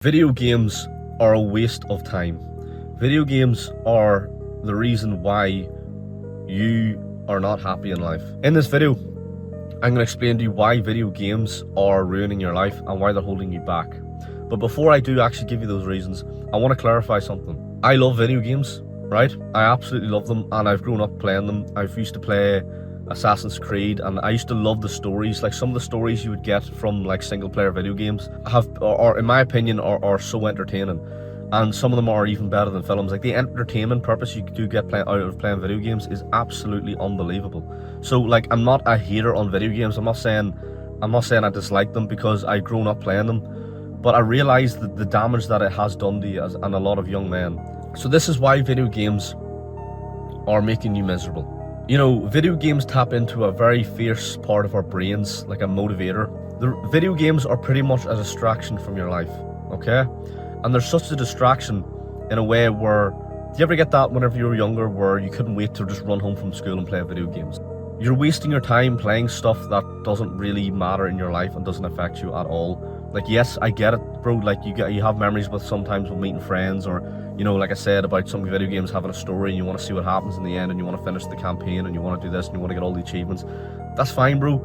Video games are a waste of time. Video games are the reason why you are not happy in life. In this video, I'm going to explain to you why video games are ruining your life and why they're holding you back. But before I do actually give you those reasons, I want to clarify something. I love video games, right? I absolutely love them, and I've grown up playing them. I've used to play Assassin's Creed, and I used to love the stories. Like, some of the stories you would get from like single player video games are in my opinion are so entertaining, and some of them are even better than films. Like, the entertainment purpose you do get out of playing video games is absolutely unbelievable. So like, I'm not a hater on video games. I'm not saying I dislike them because I've grown up playing them, but I realize the damage that it has done to you and a lot of young men. So this is why video games are making you miserable. You know, video games tap into a very fierce part of our brains, like a motivator. The video games are pretty much a distraction from your life, okay? And there's such a distraction in a way where, do you ever get that whenever you were younger, where you couldn't wait to just run home from school and play video games? You're wasting your time playing stuff that doesn't really matter in your life and doesn't affect you at all. Like, yes, I get it, bro. Like, you have memories with sometimes with meeting friends, or, you know, like I said about some video games having a story and you want to see what happens in the end, and you want to finish the campaign, and you want to do this and you want to get all the achievements. That's fine, bro.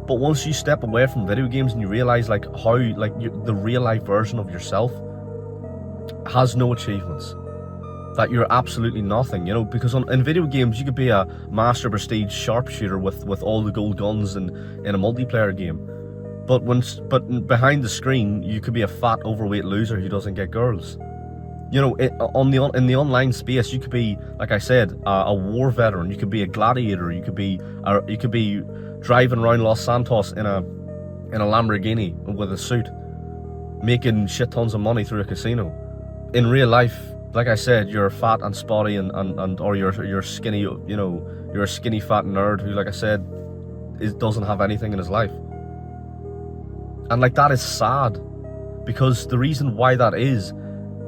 But once you step away from video games and you realize like how the real life version of yourself has no achievements, that you're absolutely nothing, you know, because in video games you could be a master prestige sharpshooter with all the gold guns in a multiplayer game. But behind the screen, you could be a fat, overweight loser who doesn't get girls. You know, in the online space, you could be, like I said, a war veteran. You could be a gladiator. You could be driving around Los Santos in a Lamborghini with a suit, making shit tons of money through a casino. In real life, like I said, you're fat and spotty, or you're skinny. You know, you're a skinny fat nerd who, like I said, doesn't have anything in his life. And like, that is sad, because the reason why that is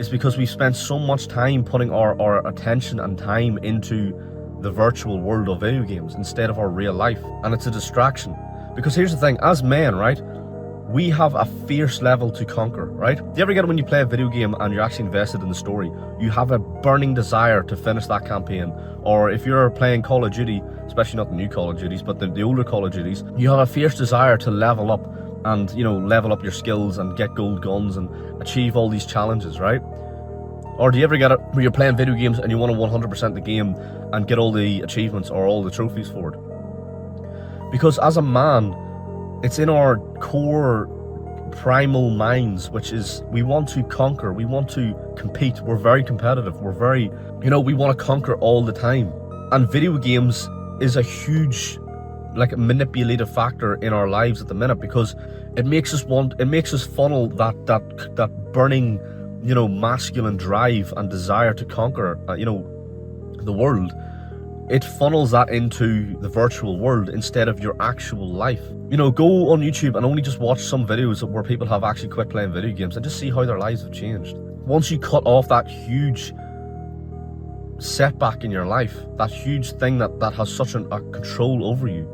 because we spend so much time putting our attention and time into the virtual world of video games instead of our real life. And it's a distraction. Because here's the thing, as men, right, we have a fierce level to conquer, right? Do you ever get it when you play a video game and you're actually invested in the story? You have a burning desire to finish that campaign. Or if you're playing Call of Duty, especially not the new Call of Duties, but the older Call of Duties, you have a fierce desire to level up and, you know, level up your skills and get gold guns and achieve all these challenges, right? Or do you ever get it where you're playing video games and you want to 100% the game and get all the achievements or all the trophies for it? Because as a man, it's in our core primal minds, which is, we want to conquer, we want to compete, we're very competitive, we're very, you know, we want to conquer all the time. And video games is a huge, like, manipulative factor in our lives at the minute, because it makes us funnel that burning, you know, masculine drive and desire to conquer, you know, the world. It funnels that into the virtual world instead of your actual life. You know, go on YouTube and only just watch some videos where people have actually quit playing video games and just see how their lives have changed. Once you cut off that huge setback in your life, that huge thing that has such a control over you,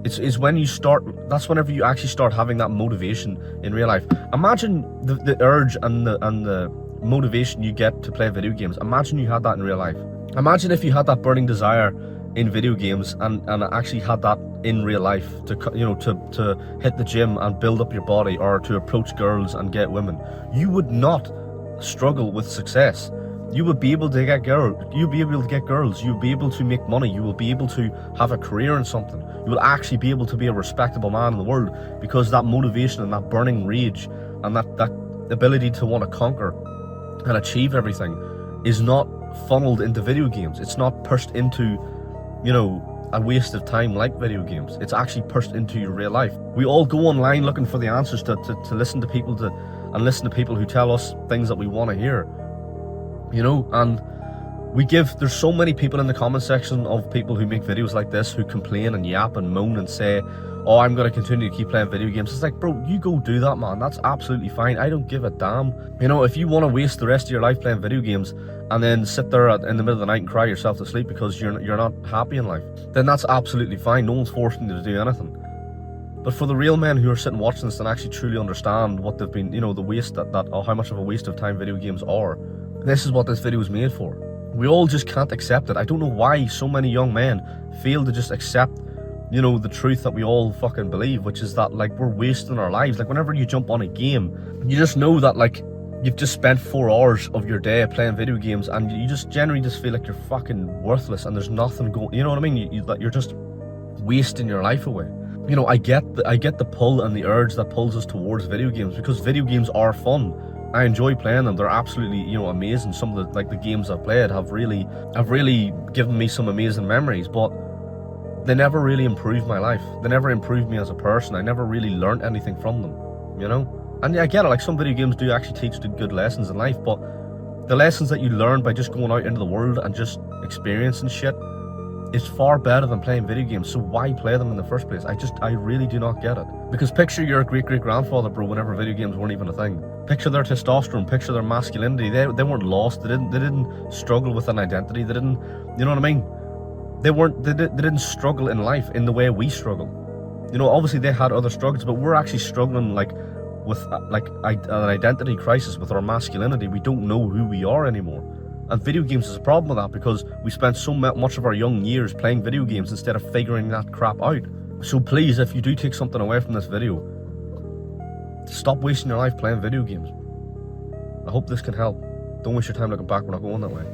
it's when you start, that's whenever you actually start having that motivation in real life. Imagine the urge and the motivation you get to play video games. Imagine you had that in real life. Imagine if you had that burning desire in video games and actually had that in real life, to, you know, to hit the gym and build up your body, or to approach girls and get women. You would not struggle with success. You would be able to get girls. You'll be able to get girls. You'll be able to make money. You will be able to have a career in something. You will actually be able to be a respectable man in the world, because that motivation and that burning rage and that ability to want to conquer and achieve everything is not funneled into video games. It's not pushed into, you know, a waste of time like video games. It's actually pushed into your real life. We all go online looking for the answers to listen to people listen to people who tell us things that we want to hear. You know, and there's so many people in the comment section of people who make videos like this who complain and yap and moan and say, oh, I'm going to continue to keep playing video games. It's like, bro, you go do that, man. That's absolutely fine. I don't give a damn. You know, if you want to waste the rest of your life playing video games and then sit there in the middle of the night and cry yourself to sleep because you're not happy in life, then that's absolutely fine. No one's forcing you to do anything. But for the real men who are sitting watching this and actually truly understand what they've been, the waste or how much of a waste of time video games are, this is what this video is made for. We all just can't accept it. I don't know why so many young men fail to just accept, the truth that we all fucking believe, which is that, like, we're wasting our lives. Like, whenever you jump on a game, you just know that, like, you've just spent 4 hours of your day playing video games, and you just generally just feel like you're fucking worthless and there's nothing going, you know what I mean? That you're just wasting your life away. I get the pull and the urge that pulls us towards video games, because video games are fun. I enjoy playing them. They're absolutely, amazing. Some of the games I've played have really given me some amazing memories, but they never really improved my life. They never improved me as a person. I never really learned anything from them, And yeah, I get it, like, some video games do actually teach the good lessons in life, but the lessons that you learn by just going out into the world and just experiencing shit is far better than playing video games. So why play them in the first place? I really do not get it. Because picture your great-great-grandfather, bro, whenever video games weren't even a thing. Picture their testosterone, picture their masculinity. They weren't lost. They didn't struggle with an identity. They didn't, you know what I mean? They didn't struggle in life in the way we struggle. Obviously they had other struggles, but we're actually struggling with an identity crisis with our masculinity. We don't know who we are anymore. And video games is a problem with that, because we spent so much of our young years playing video games instead of figuring that crap out. So please, if you do take something away from this video, stop wasting your life playing video games. I hope this can help. Don't waste your time looking back. We're not going that way.